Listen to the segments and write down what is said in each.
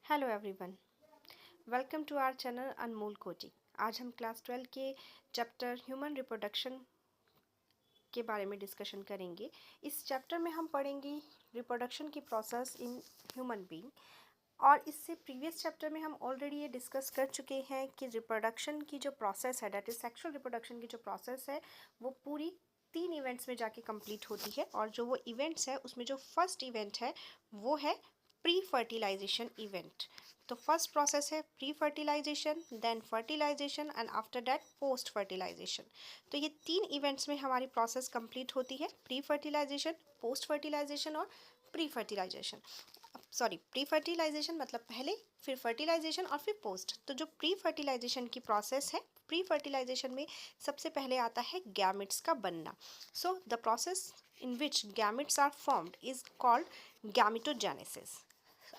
Hello everyone, welcome to our channel Anmol Koti. आज हम class 12 के चैप्टर ह्यूमन रिप्रोडक्शन के बारे में डिस्कशन करेंगे। इस चैप्टर में हम पढ़ेंगे रिप्रोडक्शन की प्रोसेस इन ह्यूमन बीइंग। और इससे प्रीवियस चैप्टर में हम ऑलरेडी ये डिस्कस कर चुके हैं कि रिप्रोडक्शन की जो प्रोसेस है, दैट इज सेक्सुअल रिप्रोडक्शन की जो प्रोसेस है, वो पूरी 3 इवेंट्स में जाके कंप्लीट होती है। और जो वो इवेंट्स है उसमें जो फर्स्ट इवेंट है वो है प्री फर्टिलाइजेशन इवेंट। तो फर्स्ट प्रोसेस है pre fertilization, then fertilization and after that post fertilization. तो ये 3 इवेंट्स में हमारी प्रोसेस कंप्लीट होती है, प्री फर्टिलाइजेशन, पोस्ट फर्टिलाइजेशन और pre fertilization. Sorry, pre fertilization मतलब पहले, फिर फर्टिलाइजेशन और फिर पोस्ट। तो जो प्री फर्टिलाइजेशन की प्रोसेस है, प्री फर्टिलाइजेशन में सबसे पहले आता है गैमेट्स का बनना। So the process in which gametes are formed is called gametogenesis.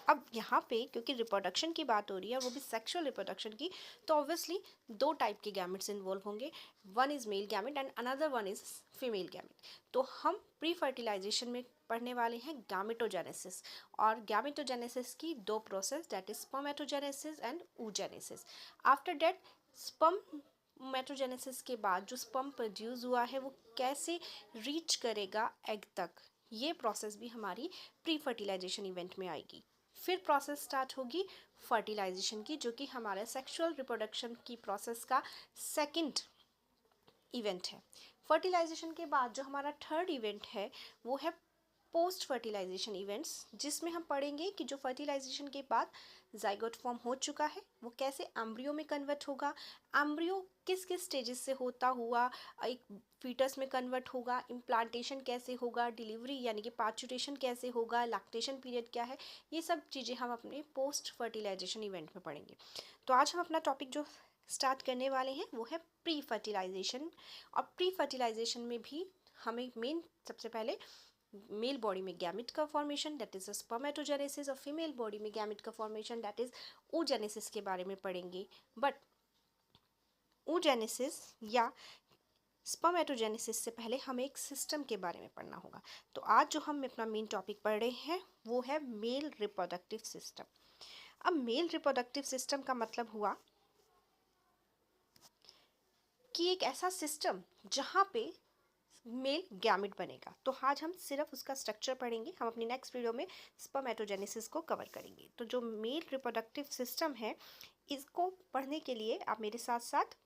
अब यहाँ पे क्योंकि रिप्रोडक्शन की बात हो रही है, वो भी सेक्सुअल रिप्रोडक्शन की, तो ऑब्वियसली 2 टाइप के गैमेट्स इन्वॉल्व होंगे। One is male gamete and another one is female gamete. तो हम प्री फर्टिलाइजेशन में पढ़ने वाले हैं गैमेटोजेनेसिस। और गैमेटोजेनेसिस की 2 process, that is spermatogenesis and oogenesis। After that spermatogenesis के बाद जो स्पर्म प्रोड्यूस हुआ है वो कैसे रीच करेगा एग तक, ये प्रोसेस भी हमारी प्री फर्टिलाइजेशन इवेंट में आएगी। फिर प्रोसेस स्टार्ट होगी फर्टिलाइजेशन की, जो कि हमारे सेक्सुअल रिप्रोडक्शन की प्रोसेस का सेकंड इवेंट है। फर्टिलाइजेशन के बाद जो हमारा थर्ड इवेंट है वो है पोस्ट फर्टिलाइजेशन इवेंट्स, जिसमें हम पढ़ेंगे कि जो फर्टिलाइजेशन के बाद जाइगोट फॉर्म हो चुका है वो कैसे एम्ब्रियो में कन्वर्ट होगा, एम्ब्रियो किस किस स्टेजेस से होता हुआ एक फीटस में कन्वर्ट होगा, इम्प्लांटेशन कैसे होगा, डिलीवरी यानी कि पार्चुरेशन कैसे होगा, लैक्टेशन पीरियड क्या है, ये सब चीज़ें हम अपने पोस्ट फर्टिलाइजेशन इवेंट में पढ़ेंगे। तो आज हम अपना टॉपिक जो स्टार्ट करने वाले हैं वो है प्री फर्टिलाइजेशन। और प्री फर्टिलाइजेशन में भी हमें मेन सबसे पहले मेल बॉडी में गैमेट का फॉर्मेशन, दैट इज स्पर्मेटोजेनेसिस, और फीमेल बॉडी में गैमेट का फॉर्मेशन, दैट इज oogenesis के बारे में पढ़ेंगे। बट oogenesis या स्पर्मेटोजेनेसिस से पहले हमें एक सिस्टम के बारे में पढ़ना होगा। तो आज जो हम अपना मेन टॉपिक पढ़ रहे हैं वो है मेल रिप्रोडक्टिव सिस्टम। अब मेल रिप्रोडक्टिव सिस्टम का मतलब हुआ कि एक ऐसा सिस्टम जहाँ पे मेल गैमेट बनेगा। तो आज हम सिर्फ उसका स्ट्रक्चर पढ़ेंगे, हम अपनी नेक्स्ट वीडियो में स्पर्मेटोजेनेसिस को कवर करेंगे। तो जो मेल रिप्रोडक्टिव सिस्टम है, इसको पढ़ने के लिए आप मेरे साथ साथ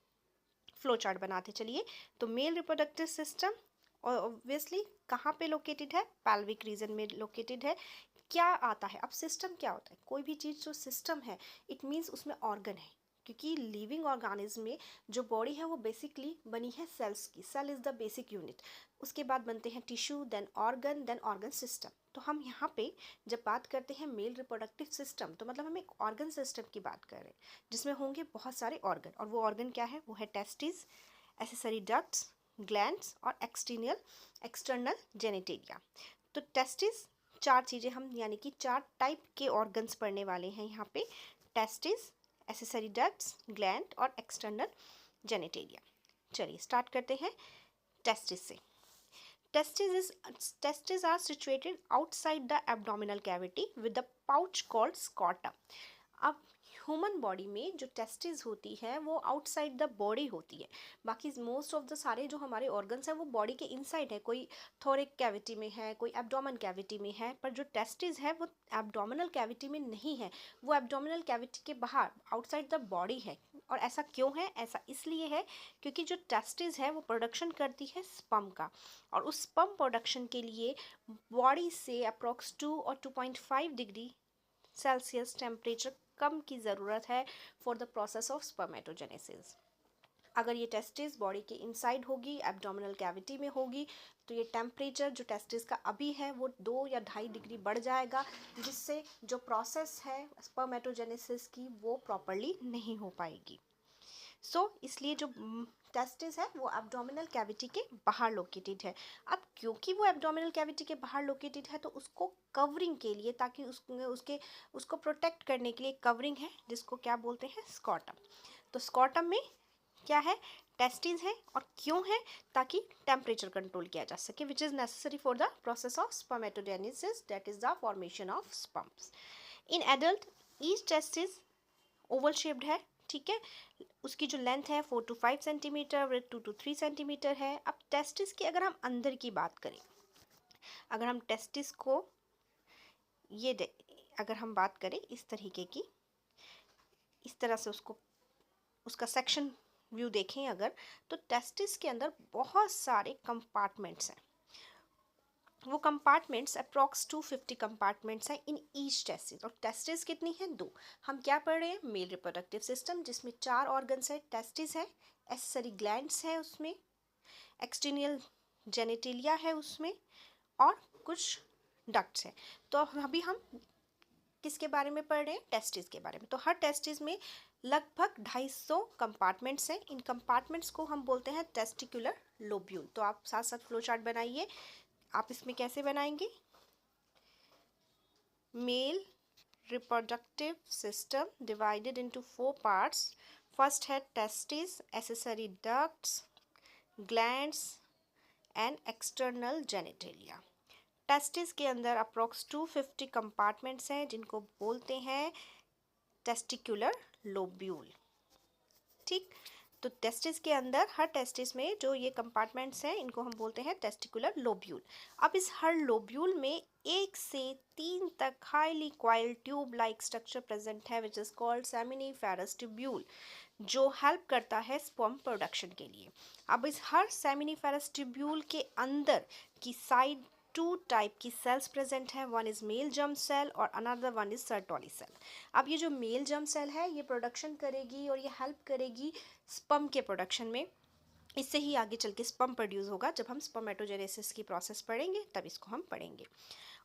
फ्लो चार्ट बनाते चलिए। तो मेल रिप्रोडक्टिव सिस्टम ऑब्वियसली कहाँ पे लोकेटेड है, पैल्विक रीजन में लोकेटेड है। क्या आता है, अब सिस्टम क्या होता है, कोई भी चीज़ जो सिस्टम है इट मीन्स उसमें ऑर्गन है, क्योंकि लिविंग ऑर्गेनिज्म में जो बॉडी है वो बेसिकली बनी है सेल्स की। Cell is the basic unit, उसके बाद बनते हैं टिश्यू, देन ऑर्गन सिस्टम। तो हम यहाँ पे जब बात करते हैं मेल रिप्रोडक्टिव सिस्टम, तो मतलब हम एक ऑर्गन सिस्टम की बात कर रहे हैं जिसमें होंगे बहुत सारे ऑर्गन। और वो ऑर्गन क्या है, वो है टेस्टिस, एसेसरी डक्ट्स, ग्लैंड्स और एक्सटर्नल जेनिटेलिया। तो टेस्टिस, 4 चीज़ें हम यानी कि 4 टाइप के ऑर्गन्स पढ़ने वाले हैं यहाँ पे, टेस्टिस, एसेसरी डक्ट्स, ग्लैंड और एक्सटर्नल जेनिटेलिया। चलिए स्टार्ट करते हैं टेस्टिस से। Testes are situated outside the abdominal cavity with the pouch called scrotum. अब ह्यूमन बॉडी में जो टेस्टिस होती है वो आउटसाइड द बॉडी होती है। बाकी मोस्ट ऑफ द सारे जो हमारे ऑर्गन्स हैं वो बॉडी के इनसाइड है, कोई थोरिक कैविटी में है, कोई एब्डोमेन कैविटी में है, पर जो टेस्टिस है वो एब्डोमिनल कैविटी में नहीं है, वो एब्डोमिनल कैविटी के बाहर आउटसाइड द बॉडी है। और ऐसा क्यों है, ऐसा इसलिए है क्योंकि जो टेस्टिस है वो प्रोडक्शन करती है स्पर्म का, और उस स्पर्म प्रोडक्शन के लिए बॉडी से अप्रॉक्स 2 और 2.5 डिग्री सेल्सियस टेम्परेचर कम की ज़रूरत है for the process of spermatogenesis. अगर ये टेस्टिस बॉडी के इनसाइड होगी, एब्डोमिनल कैविटी में होगी, तो ये टेम्परेचर जो टेस्टिस का अभी है वो 2 या 2.5 डिग्री बढ़ जाएगा, जिससे जो प्रोसेस है स्पर्मेटोजेनेसिस की वो प्रॉपरली नहीं हो पाएगी। इसलिए जो टेस्टिस है वो एब्डोमिनल कैविटी के बाहर लोकेटेड है। अब क्योंकि वो एब्डोमिनल कैविटी के बाहर लोकेटेड है तो उसको कवरिंग के लिए, ताकि उसको प्रोटेक्ट करने के लिए कवरिंग है, जिसको क्या बोलते हैं, स्कॉटम। तो स्कॉटम में क्या है, टेस्टिस है, और क्यों है, ताकि टेम्परेचर कंट्रोल किया जा सके, which is necessary for the process of spermatogenesis, that is the formation of sperms. In adult each testis Oval shaped है, ठीक है। उसकी जो लेंथ है 4 to 5 centimetre, width 2 to 3 centimetre है। अब टेस्टिस की अगर हम अंदर की बात करें, अगर हम टेस्टिस को अगर हम बात करें इस तरीके की, इस तरह से उसका सेक्शन व्यू देखें अगर, तो टेस्टिस के अंदर बहुत सारे कंपार्टमेंट्स हैं। वो कंपार्टमेंट्स अप्रॉक्स 250 कंपार्टमेंट्स हैं इन ईच टेस्टिस। और टेस्टिस कितनी हैं? 2। हम क्या पढ़ रहे हैं? मेल रिप्रोडक्टिव सिस्टम, जिसमें 4 ऑर्गन्स है। टेस्टिस है, एसेसरी ग्लैंड्स है उसमें, एक्सटर्नल जेनिटेलिया है उसमें, और कुछ डक्ट्स है। तो अभी हम किसके बारे में पढ़ रहे हैं? टेस्टिस के बारे में। तो हर टेस्टिस में लगभग 250 कंपार्टमेंट्स हैं। इन कंपार्टमेंट्स को हम बोलते हैं टेस्टिकुलर लोब्यूल। तो आप साथ साथ फ्लो चार्ट बनाइए। आप इसमें कैसे बनाएंगे? Male reproductive system divided into 4 parts. First है testis, accessory ducts, glands and external genitalia. Testis के अंदर अप्रॉक्स 250 कंपार्टमेंट्स हैं, जिनको बोलते हैं टेस्टिकुलर लोब्यूल, ठीक। तो टेस्टिस के अंदर, हर टेस्टिस में जो ये कंपार्टमेंट्स हैं, इनको हम बोलते हैं टेस्टिकुलर लोब्यूल। अब इस हर लोब्यूल में 1 से 3 तक highly coiled tube like structure present है, which is called seminiferous tubule, जो हेल्प करता है स्पर्म प्रोडक्शन के लिए। अब इस हर सेमिनिफेरस ट्यूब्यूल के अंदर की साइड 2 टाइप की सेल्स प्रेजेंट है। One is male germ cell और another one is Sertoli cell. अब ये जो मेल जर्म सेल है, ये प्रोडक्शन करेगी और ये हेल्प करेगी स्पर्म के प्रोडक्शन में। इससे ही आगे चल के स्पर्म प्रोड्यूस होगा। जब हम स्पर्मेटोजेनेसिस की प्रोसेस पढ़ेंगे तब इसको हम पढ़ेंगे।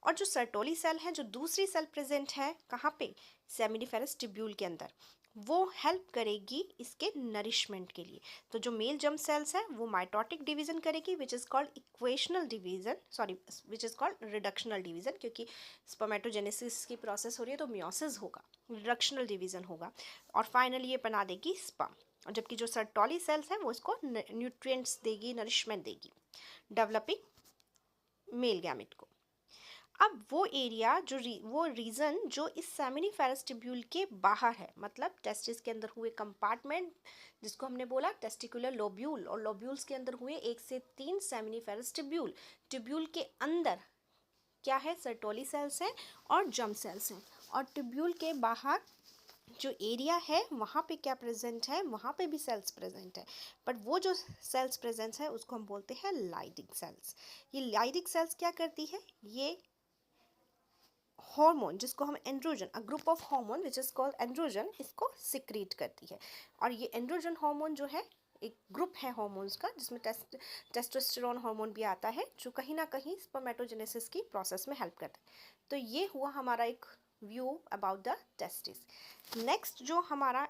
और जो सर्टोली सेल है, जो दूसरी सेल प्रेजेंट है कहाँ पे? सेमिनिफेरस ट्यूब्यूल के अंदर, वो हेल्प करेगी इसके नरिशमेंट के लिए। तो जो मेल जर्म सेल्स है वो माइटोटिक डिवीजन करेगी, which is called equational division, sorry which is called reductional division, क्योंकि स्पर्मेटोजेनेसिस की प्रोसेस हो रही है तो मियोसिस होगा, रिडक्शनल डिवीजन होगा, और फाइनली ये बना देगी स्पर्म। और जबकि जो सर्टोली सेल्स हैं वो इसको न्यूट्रिएंट्स देगी, नरिशमेंट देगी, डेवलपिंग मेल गैमेट को। अब वो एरिया वो रीजन जो इस सेमिनिफेरस ट्यूब्यूल के बाहर है, मतलब टेस्टिस के अंदर हुए कंपार्टमेंट, जिसको हमने बोला टेस्टिकुलर लोब्यूल, और लोब्यूल्स के अंदर हुए 1 से 3 सेमिनिफेरस ट्यूब्यूल। ट्यूब्यूल के अंदर क्या है? सर्टोली सेल्स हैं और जर्म सेल्स हैं। और ट्यूब्यूल के बाहर जो एरिया है वहाँ पे क्या प्रेजेंट है? वहाँ पे भी सेल्स प्रेजेंट है, बट वो जो सेल्स प्रेजेंट है उसको हम बोलते हैं लाइडिंग सेल्स। ये लाइडिंग सेल्स क्या करती है? ये हार्मोन, जिसको हम androgen, a group of hormone which is called androgen, इसको सिक्रीट करती है। और ये एंड्रोजन हार्मोन जो है एक ग्रुप है हार्मोन्स का, जिसमें टेस्टोस्टेरोन हार्मोन भी आता है, जो कहीं ना कहीं स्पर्मेटोजेनेसिस की प्रोसेस में हेल्प करता है। तो ये हुआ हमारा एक view about the testis. Next जो हमारा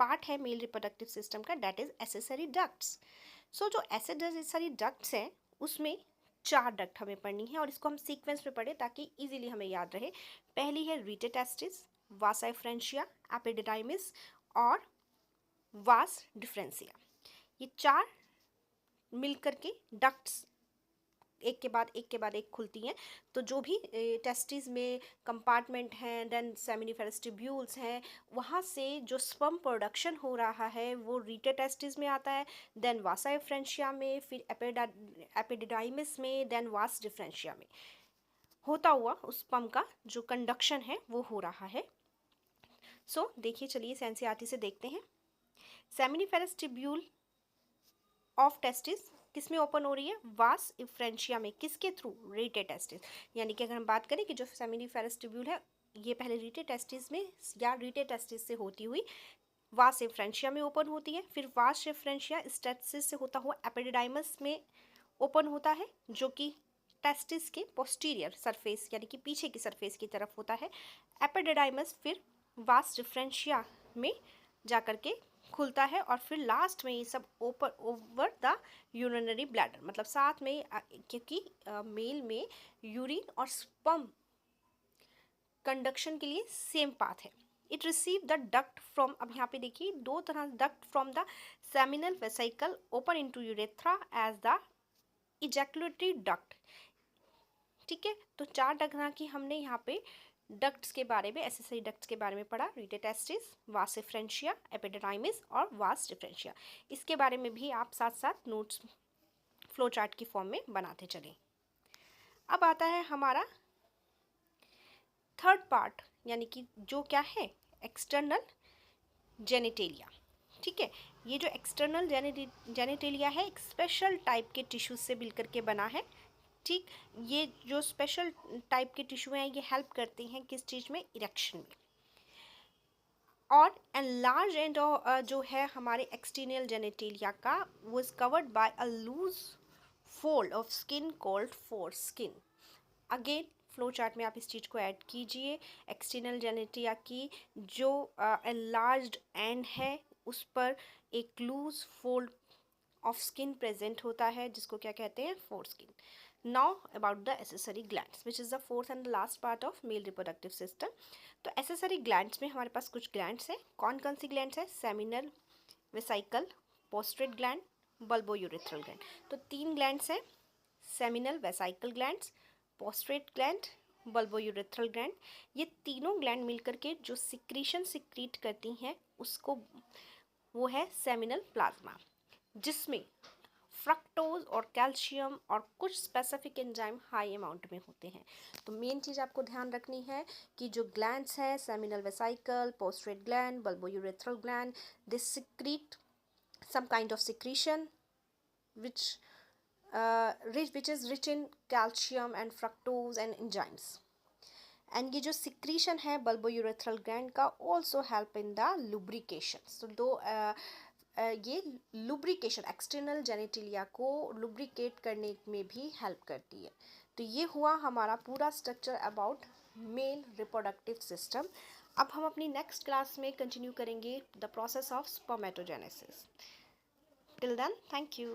पार्ट है मेल रिप्रोडक्टिव सिस्टम का, डेट इज एसेसरी डक्ट्स। सो जो एसेसरी डक्ट्स हैं उसमें 4 डक्ट हमें पढ़नी है, और इसको हम सीक्वेंस में पढ़े ताकि इजीली हमें याद रहे। पहली है रीटेटेस्टिस, वासा फ्रेंशिया, एपिडिडाइमिस और वास डिफरेंशिया। ये 4 मिलकर के डक्ट्स एक के बाद एक खुलती हैं। तो जो भी टेस्टिस में कंपार्टमेंट हैं, देन सेमिनिफेरस ट्यूब्यूल्स हैं, वहाँ से जो स्पर्म प्रोडक्शन हो रहा है वो रीटेटेस्टिस में आता है, देन वासा फ्रेंशिया में, फिर एपिडिडाइमिस में, देन वास डिफरेंशिया में होता हुआ उस स्पर्म का जो कंडक्शन है वो हो रहा है। सो देखिए, चलिए एनसीईआरटी से देखते हैं। सेमिनिफेरस ट्यूब्यूल ऑफ टेस्टिस किस में ओपन हो रही है? वास फ्रेंशिया में। किसके थ्रू? रीटेटेस्टिस। यानी कि अगर हम बात करें कि जो सेमिनिफेरस ट्यूब्यूल है ये पहले रीटेटेस्टिस में या रीटेटेस्टिस से होती हुई वास फ्रेंशिया में ओपन होती है, फिर वास फ्रेंशिया टेस्टिस से होता हुआ एपिडिडाइमस में ओपन होता है, जो कि टेस्टिस के पोस्टीरियर सरफेस यानी कि पीछे की सरफेस की तरफ होता है। एपिडिडाइमस फिर वास डिफरेंशिया में जाकर के खुलता है, और फिर लास्ट में ये सब ओवर द यूरिनरी ब्लैडर, मतलब साथ में, क्योंकि मेल में यूरिन और स्पर्म कंडक्शन के लिए सेम पाथ है। It receive the duct from, अब यहाँ पे देखिए 2 तरह duct from the seminal vesicle open into urethra as the ejaculatory duct. ठीक है, तो 4 तरह की हमने यहाँ पे डक्ट्स के बारे में, एसेसरी डक्ट्स के बारे में पढ़ा, रीटेटेस्टिस, वास एफ्रेंशिया, एपिडिडाइमिस और वास डिफरेंशिया। इसके बारे में भी आप साथ साथ नोट्स फ्लो चार्ट की फॉर्म में बनाते चलें। अब आता है हमारा थर्ड पार्ट, यानी कि जो क्या है, एक्सटर्नल जेनिटेलिया। ठीक है, ये जो एक्सटर्नल जेनिटेलिया है एक स्पेशल टाइप के टिश्यूज से मिलकर के बना है। ठीक, ये जो स्पेशल टाइप के टिश्यू हैं ये हेल्प करते हैं किस चीज़ में, इरेक्शन में। और एनलार्ज एंड जो है हमारे एक्सटर्नल जेनिटेलिया का वो is covered by a loose fold of skin called foreskin. Again flow chart में आप इस चीज़ को ऐड कीजिए। एक्सटर्नल जेनिटेलिया की जो एनलार्ज्ड एंड है उस पर एक loose fold of skin present होता है जिसको क्या कहते हैं, foreskin. Now about the accessory glands which is the fourth and last part of male reproductive system. तो एसेसरी ग्लैंड्स में हमारे पास कुछ ग्लैंड्स हैं। कौन कौन सी ग्लैंड्स है, सेमिनल, वेसाइकल, पोस्ट्रेट ग्लैंड, बल्बोयूरेथ्रल ग्लैंड। तो 3 ग्लैंड्स हैं, सेमिनल, वेसाइकल ग्लैंड्स, पोस्ट्रेट ग्लैंड, बल्बोयूरेथ्रल ग्लैंड। ये तीनों ग्लैंड मिलकर के जो सिक्रीशन सिक्रीट करती हैं उसको वो है सेमिनल प्लाज्मा, जिसमें फ्रक्टोज और कैल्शियम और कुछ स्पेसिफिक एंजाइम हाई अमाउंट में होते हैं। तो मेन चीज़ आपको ध्यान रखनी है कि जो ग्लैंड्स है, सेमिनल वेसाइकल, पोस्ट्रेट gland, bulbourethral gland, this secrete some kind of secretion which is rich in calcium and fructose and enzymes. And ये जो secretion है bulbourethral gland का also help in the lubrication. So दो ये lubrication external genitalia को lubricate करने में भी help करती है। तो ये हुआ हमारा पूरा structure about male reproductive system। अब हम अपनी next class में continue करेंगे the process of spermatogenesis. Till then, thank you.